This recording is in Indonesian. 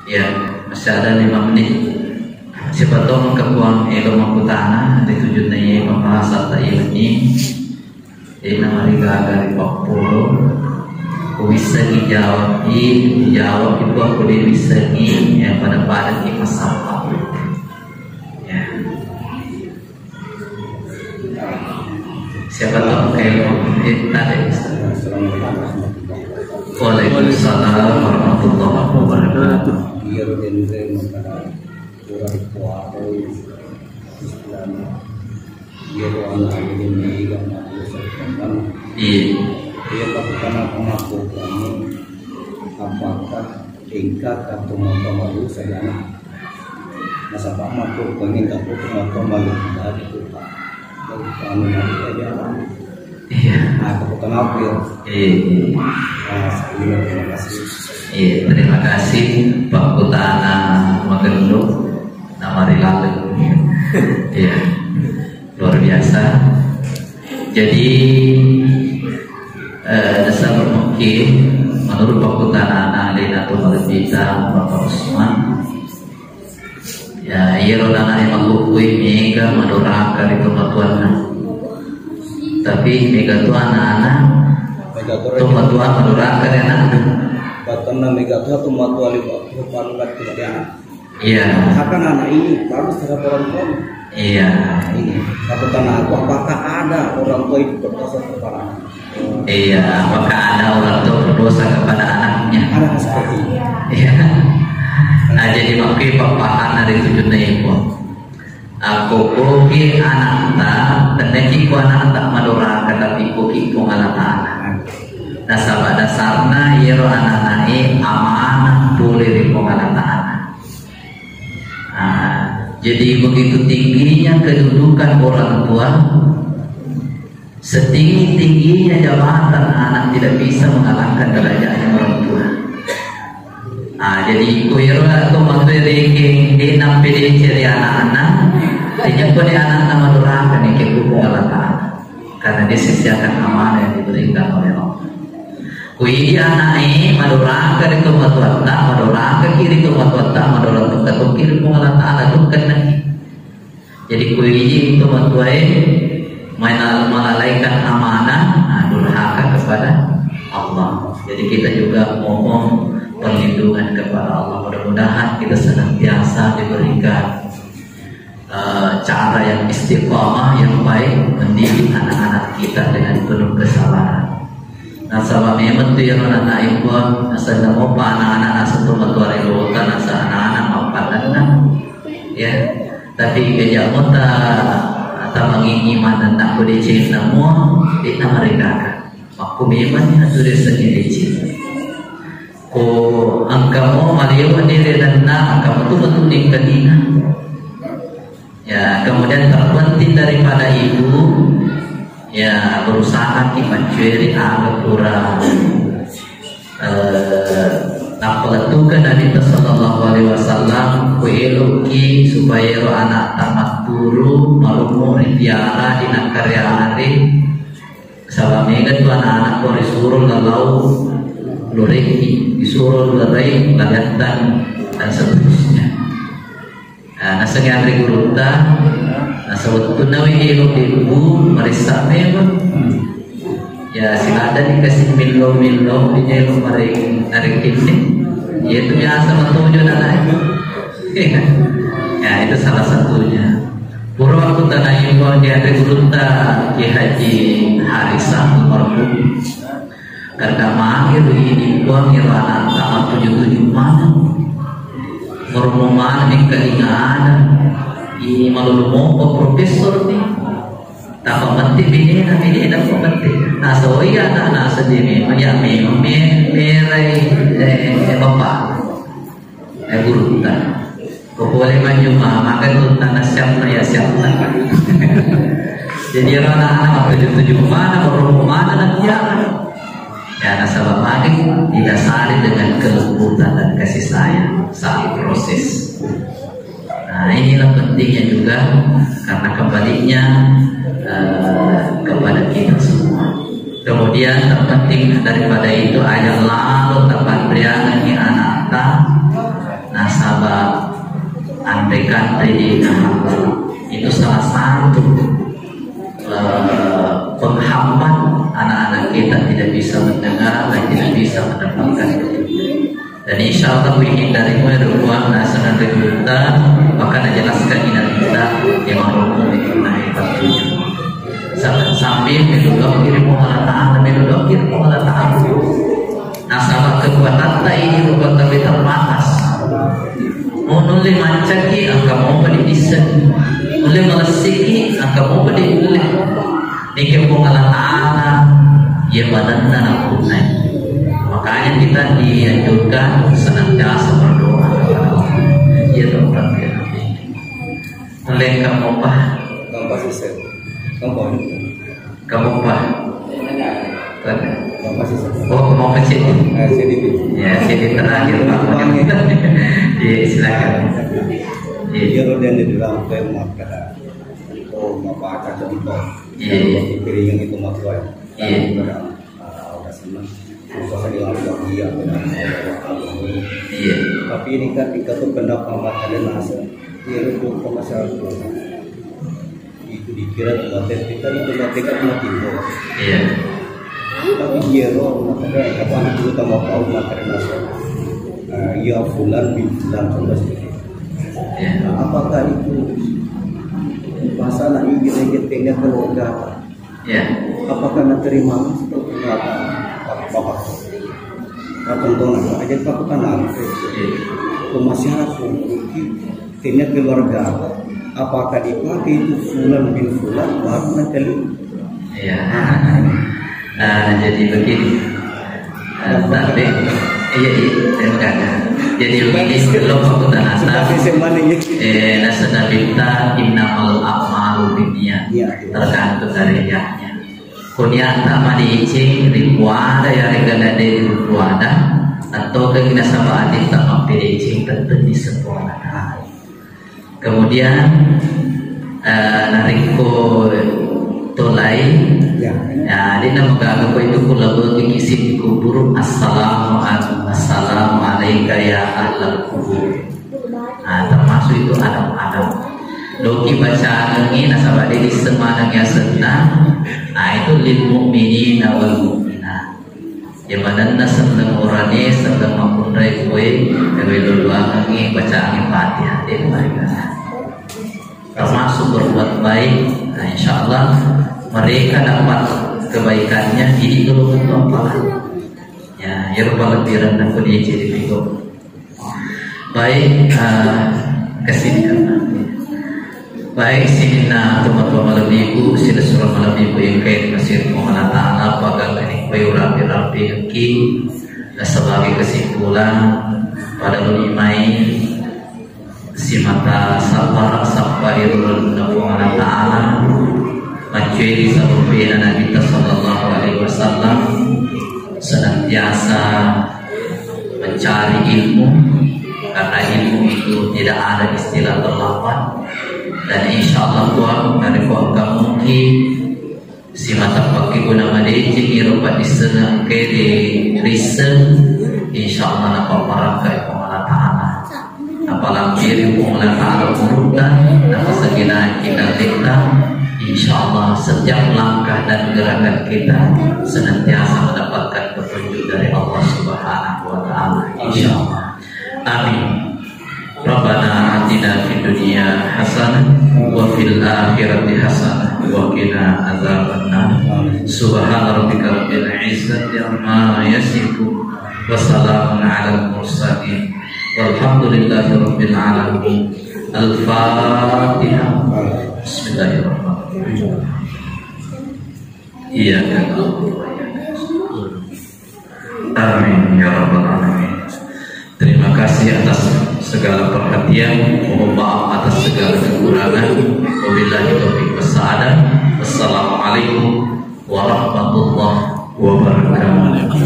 Ya, masih ada 5 menit. Siapa tahu kepuang ego makutana ditujun na iya pembahasan tayo ini. Ini nama rigaga di Papua. Kung bisa dijawab itu aku dia bisa ya pada di masalah. Ya. Siapa tahu kayak tadi. Waalaikumsalam warahmatullahi wabarakatuh. Apakah tingkat atau malu saya masa pak makhluk pengen tak atau malu dari kita kami nanti saja keputusan April. Terima kasih. Terima kasih Pak Putana Magenduk nama Rilalu. Luar biasa. Jadi dasar mungkin menurut Pak Putana Alina Tumalita Bapak Usman. Ya, iya rodana emang lukui mega menuraka itu matuana. Tapi mega tu anak-anak tu matuan menuraka dan anak. Batana mega tu matuan itu panulat tidak anak. Iya. Akan anak ini bagus terhadap orang tua. Iya. Ini kata tanah aku apakah ada orang tua itu berdosa kepada anak? Iya. Apakah ada orang tua berdosa kepada anaknya? Ada seperti ini. Iya. Nah jadi makai papahan dari tujuh ibu. Aku koki anak tak, teneki ku anak tak madura tapi koki ku anak anak. Nah sahabat dasarna yero anak nai amanah boleh di anak anak. Jadi begitu tingginya kedudukan orang tua, setinggi tingginya jabatan anak tidak bisa mengalahkan derajatnya orang tua. Jadi kuira tu materi di nampi di ciri anak-anak, dijemput di anak-anak madurakan ni kebuku alatan, karena dia sisiakan amanah yang diberikan oleh Allah. Kui anak ini madurakan itu matuata, madurakan kiri itu matuata, madurakan itu kiri pengalatan itu kena. Jadi kui itu matuai melalaikan amanah, durhaka kepada Allah. Jadi kita juga mohon perlindungan kepada Allah. Mudah-mudahan kita senantiasa diberikan cara yang istiqamah yang baik mendidik anak-anak kita dengan penuh kesabaran. Nah, sabab memang tu yang anak ibu, nasa namo pa anak-anak nasa tumatuari luta, nasa anak-anak mampatan ya. Tapi kerja mota atau mengingiman dan tak boleh cinta mo, kita mereka. Aku memang yang sudah sendiri cinta. Ko angkamu Mario adire dan angkamu tu betul di kedina. Ya, kemudian terpenting daripada ibu, ya berusaha mencari agak kurang. Napalatukan Nabi Sallallahu Alaihi Wasallam kueluki supaya anak tamat guru malumu ripiara di nakarya hari. Sabamega tu anak-anak ko disuruh lalau luriki, disuruh lurai ladatan dan seterusnya. Nasa ngari guruta, nasa waktu nawi ilo ibu marisa memang. Ya sila ada dikasih milo dia ilo maring narik ini, yaitu biasa matuju anak. Ya itu salah satunya. Pura aku tanah ibu dia ada guruta Ki Haji Harisah Almarhum. Karena mahir ini buang anak tamat 77 mana merumahan yang kelingaan ini malu mau profesor nih tak penting ini dah penting nah soalnya anak sendiri banyak memang merai bapak guru kita kau boleh maju makan tu tanah siapa ya siapa jadi anak-anak 77 mana merumahan dan jangan. Ya, nasabah pagi didasari dengan kelembutan dan kasih sayang saat proses. Nah, inilah pentingnya juga karena kembalinya kepada kita semua. Kemudian terpenting daripada itu adalah lalu terpatriangan anak-anak. Nah, nasabah, andaikan tadi itu salah satu penghambat anak-anak kita tidak bisa mendengar dan tidak bisa mendapatkan petunjuk. Dan insya Allah menghindari ruang nasaran kita, maka jelaskan inal kita yang merumum itu naik petunjuk. Sambil mendoakan Allah Ta'ala, mendoakan Allah Ta'ala. Nasabah kekuatan tak ini rupa tapi terbatas. Nuli mancaki angka mau pada bisa, nuli malesiki angka mau pada boleh. Nikah Allah Ta'ala, ya badan dan punai. Makanya kita dianjurkan senantiasa berdoa kepada Allah. Ya Tuhan ya. Oleh kamu apa? Kamu pasti sih. Kamu apa? Kamu pasti sih. Oh, mau kecil. CDP. Ya, CDP terakhir Pak. Iya, silakan. Iya, roda di dalam tema kata. Oh, mau baca contoh. Iya. Piringan itu maksudnya. Iya. Udah senang. Susah di luar dia. Iya. Tapi ini kan itu pendapat ada nasa. Dia itu masyarakat. Itu dikira materi kita itu materi mati. Iya. Tapi dia roh materi apa itu tambah tahu materi nasa. Ya fulan bin fulan contoh seperti itu. Iya. Apakah itu masalah ini kita keluarga? Iya. Apakah nak terima atau apa? Bapak. Contohnya aja Pak kenal. Masyarakat ini keluarga. Apakah dipakai itu fulan bin fulan baru nanti? Iya. Jadi begini. Tapi iya terima kasih. Jadi begini belum waktu nasab. Nasab kita innamal a'malu binniyat. Tergantung dari niatnya. Kunyah tak diicing ribuada ya regala dari ribuada atau ke nasabah adik tak mampu diicing tentu disempurnakan. Kemudian nariko tolai ya di nama agama itu kula bagi kisi kubur assalamu alayka ya ahlal kubur. Termasuk itu adam Doki bacaan ini nasabah di semanang yang senang. Itu lil mu'minina wal mu'minat. Yang mana senang orangnya senang maupun kue doa ini bacaan Fatihah dia mereka. Termasuk berbuat baik. Insya Allah mereka dapat kebaikannya di dulu apa? Ya, rupa lebih rendah pun dia jadi bingung. Baik, kesini kan. Baik sini teman-teman malam ibu sini surah malam ibu yang kait masih Allah Ta'ala pagang ini bayu rapi-rapi ki sebagai kesimpulan pada melimai si mata sabarul Allah Ta'ala mencuci sampai Nabi kita Sallallahu Alaihi Wasallam senantiasa mencari ilmu karena ilmu itu tidak ada istilah terlambat. Dan insya Allah Tuhan dari keluarga mungkin si mata pakai guna madeci iroba disenang ke di riset insya Allah nak paraka Allah Ta'ala apalagi Allah Ta'ala urutan apa segala kita insya Allah setiap langkah dan gerakan kita senantiasa mendapatkan petunjuk dari Allah Subhanahu Wa Ta'ala insya Allah. Amin. Rabbana atina fid dunya hasanah wa fil akhirati hasanah wa qina adzabannar. Subhana rabbika rabbil izzati amma yasifun wa salamun 'alal mursalin walhamdulillahi rabbil alamin. Al-Fatihah. Bismillahirrahmanirrahim. Iyyaka na'budu wa iyyaka nasta'in. Amin ya rabbal alamin. Terima kasih atas segala perhatian, mohon maaf atas segala kekurangan. Wabillahi taufiq wassalam. Wassalamualaikum warahmatullahi wabarakatuh.